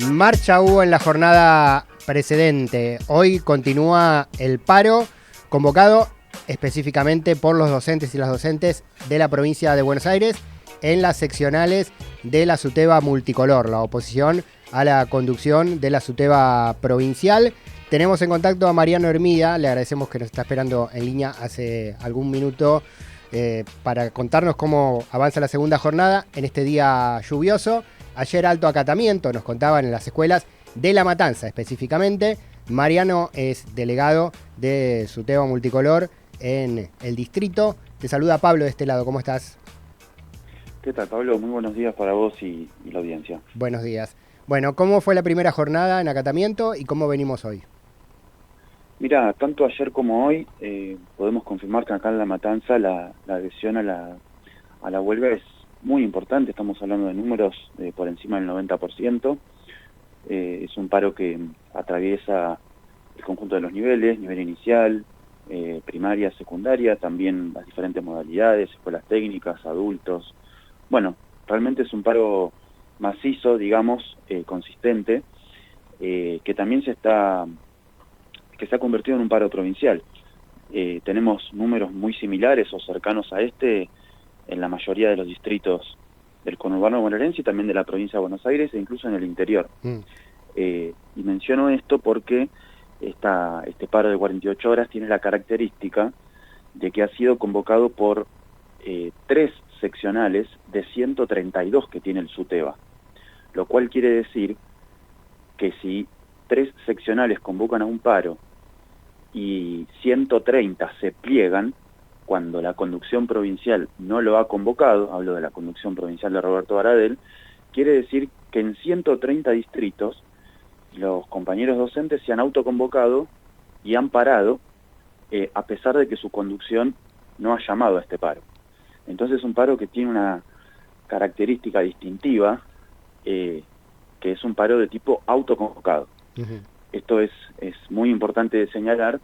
Marcha hubo en la jornada precedente. Hoy continúa el paro convocado específicamente por los docentes y las docentes de la provincia de Buenos Aires en las seccionales de la SUTEBA multicolor, la oposición a la conducción de la SUTEBA provincial. Tenemos en contacto a Mariano Hermida, le agradecemos que nos está esperando en línea hace algún minuto para contarnos cómo avanza la segunda jornada en este día lluvioso. Ayer alto acatamiento, nos contaban en las escuelas de La Matanza específicamente. Mariano es delegado de SUTEBA multicolor en el distrito. Te saluda Pablo de este lado, ¿cómo estás? ¿Qué tal, Pablo? Muy buenos días para vos y la audiencia. Buenos días. Bueno, ¿cómo fue la primera jornada en acatamiento y cómo venimos hoy? Mira, tanto ayer como hoy podemos confirmar que acá en La Matanza la adhesión a la huelga es muy importante. Estamos hablando de números por encima del 90%. Es un paro que atraviesa el conjunto de los niveles, nivel inicial, primaria, secundaria, también las diferentes modalidades, escuelas técnicas, adultos. Bueno, realmente es un paro macizo, digamos, consistente, que también se ha convertido en un paro provincial. Tenemos números muy similares o cercanos a este en la mayoría de los distritos del conurbano bonaerense y también de la provincia de Buenos Aires e incluso en el interior. Y menciono esto porque este paro de 48 horas tiene la característica de que ha sido convocado por 3 seccionales de 132 que tiene el SUTEBA, lo cual quiere decir que si 3 seccionales convocan a un paro y 130 se pliegan, cuando la conducción provincial no lo ha convocado, hablo de la conducción provincial de Roberto Baradel, quiere decir que en 130 distritos los compañeros docentes se han autoconvocado y han parado, a pesar de que su conducción no ha llamado a este paro. Entonces es un paro que tiene una característica distintiva, que es un paro de tipo autoconvocado. Esto es muy importante de señalar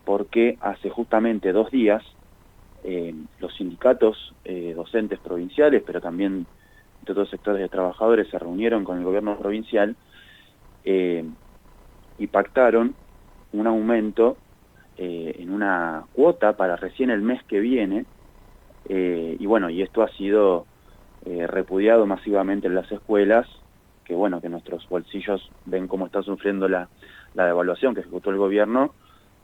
porque hace justamente 2 días los sindicatos docentes provinciales, pero también de otros sectores de trabajadores, se reunieron con el gobierno provincial y pactaron un aumento en una cuota para recién el mes que viene, y bueno, y esto ha sido repudiado masivamente en las escuelas, que bueno, que nuestros bolsillos ven cómo está sufriendo la devaluación que ejecutó el gobierno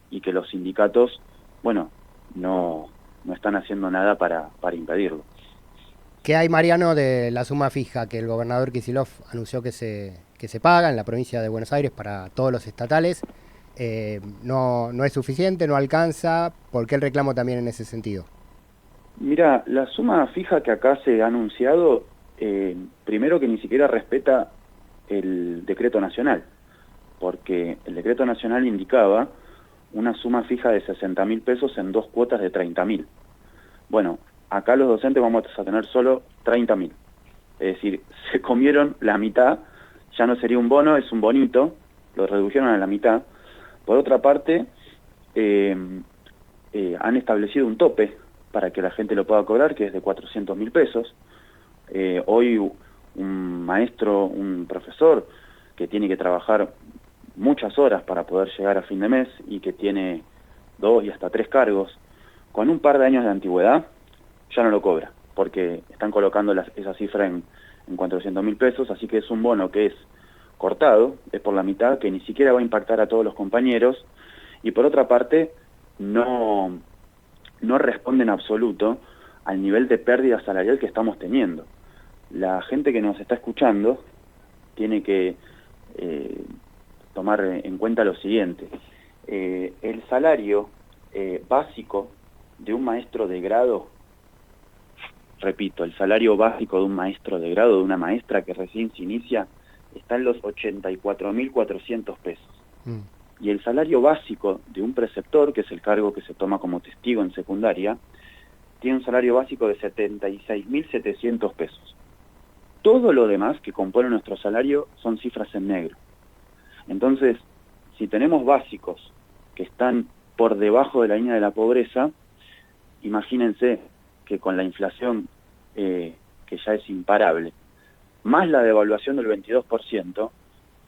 y que los sindicatos, bueno, no están haciendo nada para impedirlo. ¿Qué hay, Mariano, de la suma fija que el gobernador Kicillof anunció que se paga en la provincia de Buenos Aires para todos los estatales? No es suficiente, no alcanza. ¿Por qué el reclamo también en ese sentido? Mira, la suma fija que acá se ha anunciado, primero que ni siquiera respeta el decreto nacional, porque el decreto nacional indicaba una suma fija de 60.000 pesos en 2 cuotas de 30.000. Bueno, acá los docentes vamos a tener solo 30.000. Es decir, se comieron la mitad, ya no sería un bono, es un bonito, lo redujeron a la mitad. Por otra parte, han establecido un tope para que la gente lo pueda cobrar, que es de 400.000 pesos. Hoy un maestro, un profesor que tiene que trabajar muchas horas para poder llegar a fin de mes y que tiene 2 y hasta 3 cargos, con un par de años de antigüedad, ya no lo cobra, porque están colocando esa cifra en 400.000 pesos, así que es un bono que es cortado, es por la mitad, que ni siquiera va a impactar a todos los compañeros, y por otra parte, no responde en absoluto al nivel de pérdida salarial que estamos teniendo. La gente que nos está escuchando tiene que tomar en cuenta lo siguiente. El salario básico de un maestro de grado, repito, el salario básico de un maestro de grado, de una maestra que recién se inicia, está en los 84.400 pesos. Y el salario básico de un preceptor, que es el cargo que se toma como testigo en secundaria, tiene un salario básico de 76.700 pesos. Todo lo demás que compone nuestro salario son cifras en negro. Entonces, si tenemos básicos que están por debajo de la línea de la pobreza, imagínense que con la inflación que ya es imparable, más la devaluación del 22%,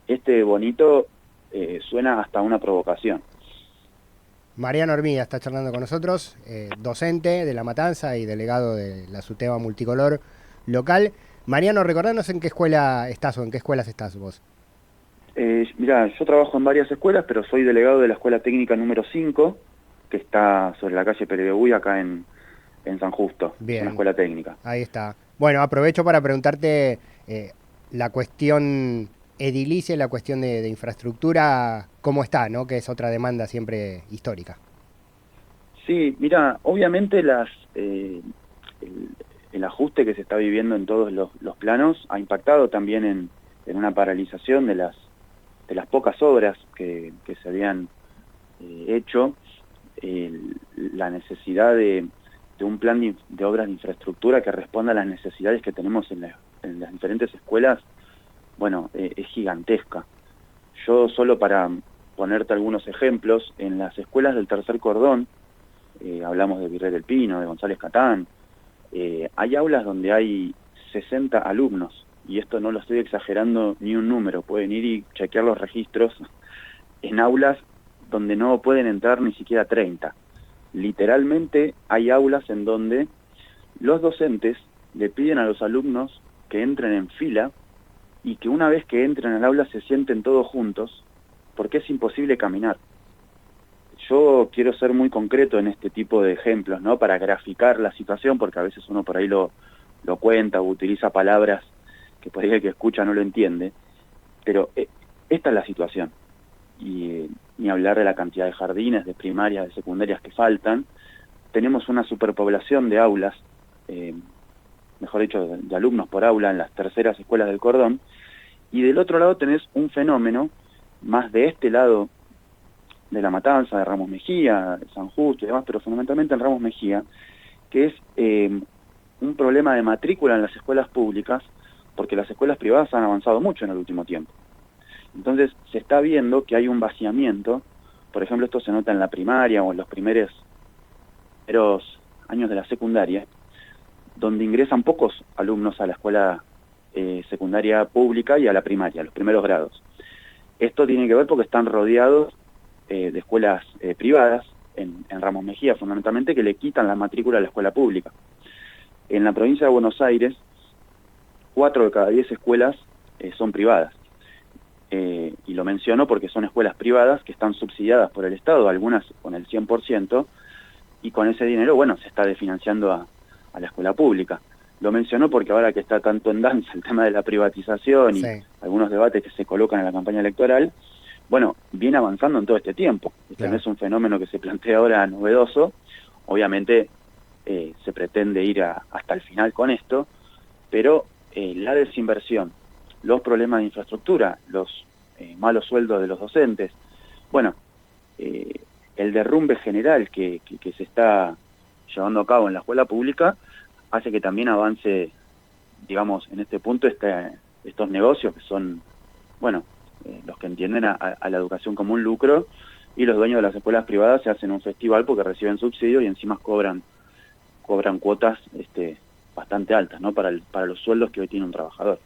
este bonito suena hasta una provocación. Mariano Hormiga está charlando con nosotros, docente de La Matanza y delegado de la SUTEBA Multicolor local. Mariano, recordanos en qué escuela estás o en qué escuelas estás vos. Mirá, yo trabajo en varias escuelas, pero soy delegado de la Escuela Técnica número 5, que está sobre la calle Peredebuy, acá en San Justo. Bien. Es una escuela técnica. Ahí está. Bueno, aprovecho para preguntarte la cuestión edilicia y la cuestión de infraestructura, ¿cómo está, no? Que es otra demanda siempre histórica. Sí, mira, obviamente el ajuste que se está viviendo en todos los planos ha impactado también en una paralización de las pocas obras que se habían hecho. La necesidad de un plan de obras de infraestructura que responda a las necesidades que tenemos en las diferentes escuelas, bueno, es gigantesca. Yo solo para ponerte algunos ejemplos, en las escuelas del tercer cordón, hablamos de Virrey del Pino, de González Catán, hay aulas donde hay 60 alumnos, y esto no lo estoy exagerando ni un número, pueden ir y chequear los registros, en aulas donde no pueden entrar ni siquiera 30. Literalmente hay aulas en donde los docentes le piden a los alumnos que entren en fila y que una vez que entren al aula se sienten todos juntos, porque es imposible caminar. Yo quiero ser muy concreto en este tipo de ejemplos, ¿no? Para graficar la situación, porque a veces uno por ahí lo cuenta o utiliza palabras que por ahí el que escucha no lo entiende, pero esta es la situación. Y ni hablar de la cantidad de jardines, de primarias, de secundarias que faltan. Tenemos una superpoblación de aulas, mejor dicho, de alumnos por aula en las terceras escuelas del cordón, y del otro lado tenés un fenómeno, más de este lado de La Matanza, de Ramos Mejía, de San Justo y demás, pero fundamentalmente en Ramos Mejía, que es un problema de matrícula en las escuelas públicas, porque las escuelas privadas han avanzado mucho en el último tiempo. Entonces se está viendo que hay un vaciamiento, por ejemplo esto se nota en la primaria o en los primeros años de la secundaria, donde ingresan pocos alumnos a la escuela secundaria pública y a la primaria, a los primeros grados. Esto tiene que ver porque están rodeados de escuelas privadas, en Ramos Mejía fundamentalmente, que le quitan la matrícula a la escuela pública. En la provincia de Buenos Aires, 4 de cada 10 escuelas son privadas. Y lo menciono porque son escuelas privadas que están subsidiadas por el Estado, algunas con el 100%, y con ese dinero, bueno, se está desfinanciando a la escuela pública. Lo menciono porque ahora que está tanto en danza el tema de la privatización y Sí. algunos debates que se colocan en la campaña electoral, bueno, viene avanzando en todo este tiempo. Este Claro. no es un fenómeno que se plantea ahora novedoso, obviamente se pretende ir hasta el final con esto, pero la desinversión, los problemas de infraestructura, los malos sueldos de los docentes, bueno, el derrumbe general que se está llevando a cabo en la escuela pública hace que también avance, digamos, en este punto estos negocios que son, bueno, los que entienden a la educación como un lucro, y los dueños de las escuelas privadas se hacen un festival porque reciben subsidios y encima cobran cuotas bastante altas, ¿no? Para los sueldos que hoy tiene un trabajador.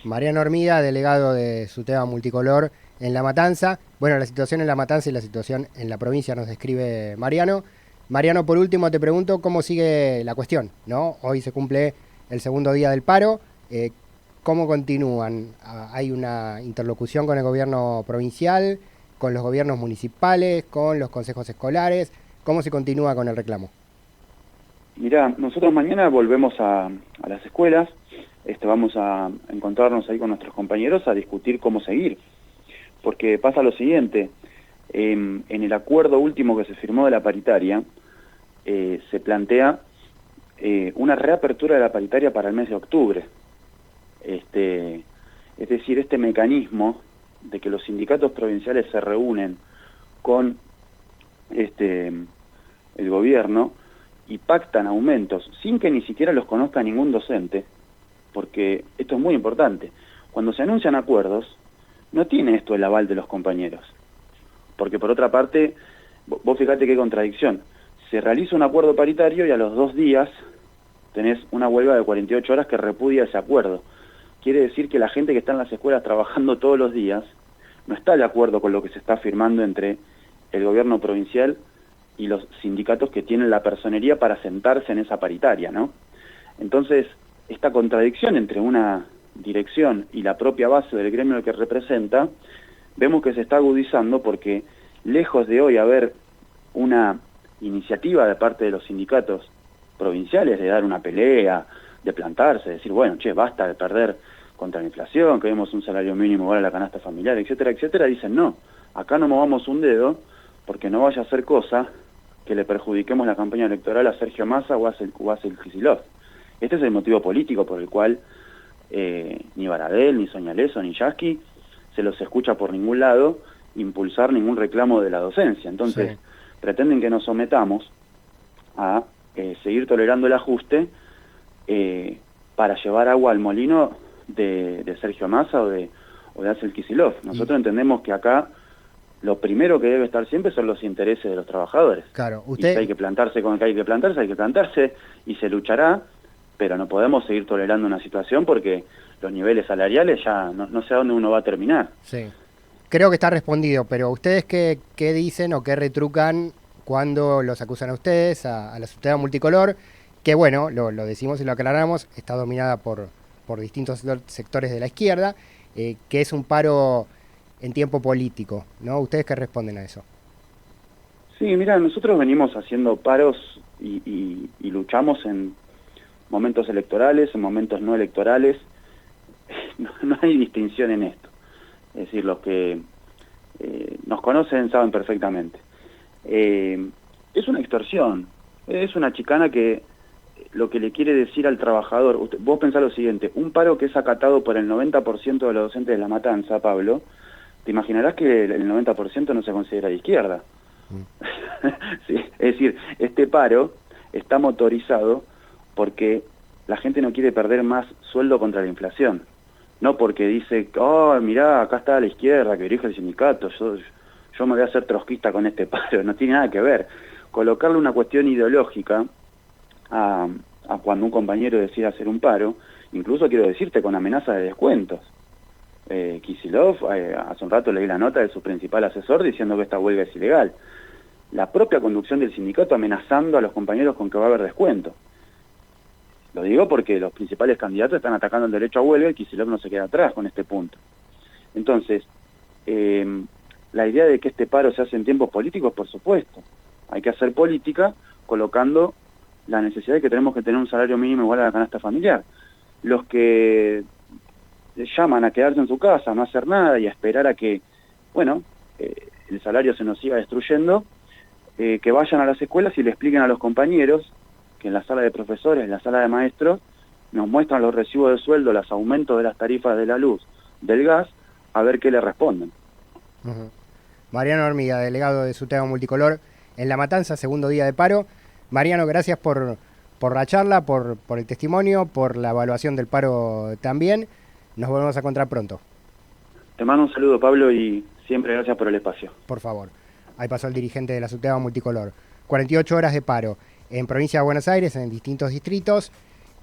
Mariano Hormiga, delegado de SUTEBA Multicolor en La Matanza. Bueno, la situación en La Matanza y la situación en la provincia nos describe Mariano. Mariano, por último te pregunto cómo sigue la cuestión, ¿no? Hoy se cumple el segundo día del paro. ¿Cómo continúan? ¿Hay una interlocución con el gobierno provincial, con los gobiernos municipales, con los consejos escolares? ¿Cómo se continúa con el reclamo? Mirá, nosotros mañana volvemos a las escuelas, vamos a encontrarnos ahí con nuestros compañeros a discutir cómo seguir, porque pasa lo siguiente, en el acuerdo último que se firmó de la paritaria, se plantea una reapertura de la paritaria para el mes de octubre. Es decir, este mecanismo de que los sindicatos provinciales se reúnen con el gobierno y pactan aumentos sin que ni siquiera los conozca ningún docente, porque esto es muy importante. Cuando se anuncian acuerdos, no tiene esto el aval de los compañeros. Porque por otra parte, vos fíjate qué contradicción. Se realiza un acuerdo paritario y a los 2 días tenés una huelga de 48 horas que repudia ese acuerdo. Quiere decir que la gente que está en las escuelas trabajando todos los días no está de acuerdo con lo que se está firmando entre el gobierno provincial y los sindicatos que tienen la personería para sentarse en esa paritaria, ¿no? Entonces, esta contradicción entre una dirección y la propia base del gremio que representa, vemos que se está agudizando porque lejos de hoy haber una iniciativa de parte de los sindicatos provinciales de dar una pelea, de plantarse, de decir, bueno, che, basta de perder contra la inflación, que vemos un salario mínimo igual a la canasta familiar, etcétera, etcétera, dicen, no, acá no movamos un dedo porque no vaya a ser cosa que le perjudiquemos la campaña electoral a Sergio Massa o a Axel Kicillof. Este es el motivo político por el cual ni Baradel, ni Sonia Leso, ni Yasky se los escucha por ningún lado impulsar ningún reclamo de la docencia. Entonces, sí, pretenden que nos sometamos a seguir tolerando el ajuste para llevar agua al molino de Sergio Massa o de Axel Kicillof. Nosotros entendemos que acá lo primero que debe estar siempre son los intereses de los trabajadores. Claro, usted... Y si hay que plantarse con el que hay que plantarse y se luchará, pero no podemos seguir tolerando una situación porque los niveles salariales ya no sé a dónde uno va a terminar. Sí, creo que está respondido, pero ¿ustedes qué dicen o qué retrucan cuando los acusan a ustedes, a la subtema multicolor, que bueno, lo decimos y lo aclaramos, está dominada por distintos sectores de la izquierda, que es un paro en tiempo político, ¿no? ¿Ustedes qué responden a eso? Sí, mira, nosotros venimos haciendo paros y luchamos en momentos electorales, en momentos no electorales. No hay distinción en esto. Es decir, los que nos conocen saben perfectamente. Es una extorsión, es una chicana que lo que le quiere decir al trabajador, vos pensás lo siguiente, un paro que es acatado por el 90% de los docentes de La Matanza, Pablo, te imaginarás que el 90% no se considera de izquierda. Sí, es decir, este paro está motorizado porque la gente no quiere perder más sueldo contra la inflación. No porque dice, oh, mirá, acá está la izquierda que dirige el sindicato, yo me voy a hacer trotskista con este paro. No tiene nada que ver. Colocarle una cuestión ideológica a cuando un compañero decide hacer un paro, incluso quiero decirte con amenaza de descuentos. Kicillof, hace un rato leí la nota de su principal asesor diciendo que esta huelga es ilegal. La propia conducción del sindicato amenazando a los compañeros con que va a haber descuento. Lo digo porque los principales candidatos están atacando el derecho a huelga y Kicillof no se queda atrás con este punto. Entonces, la idea de que este paro se hace en tiempos políticos, por supuesto. Hay que hacer política colocando la necesidad de que tenemos que tener un salario mínimo igual a la canasta familiar. Los que llaman a quedarse en su casa, a no hacer nada y a esperar a que, bueno, el salario se nos siga destruyendo, que vayan a las escuelas y le expliquen a los compañeros que en la sala de profesores, en la sala de maestros, nos muestran los recibos de sueldo, los aumentos de las tarifas de la luz, del gas, a ver qué le responden. Mariano Hormiga, delegado de subtema multicolor en La Matanza, segundo día de paro. Mariano, gracias por la charla, por el testimonio, por la evaluación del paro también. Nos volvemos a encontrar pronto. Te mando un saludo, Pablo, y siempre gracias por el espacio. Por favor. Ahí pasó el dirigente de la subtema multicolor. 48 horas de paro en provincia de Buenos Aires, en distintos distritos,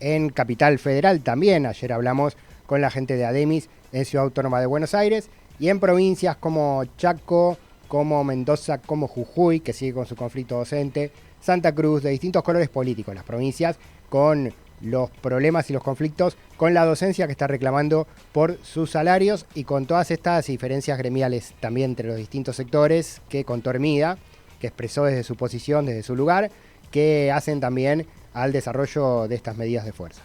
en Capital Federal también. Ayer hablamos con la gente de Ademis en Ciudad Autónoma de Buenos Aires, y en provincias como Chaco, como Mendoza, como Jujuy, que sigue con su conflicto docente, Santa Cruz, de distintos colores políticos, las provincias con los problemas y los conflictos con la docencia que está reclamando por sus salarios, y con todas estas diferencias gremiales también entre los distintos sectores que contó Hermida, que expresó desde su posición, desde su lugar, que hacen también al desarrollo de estas medidas de fuerza.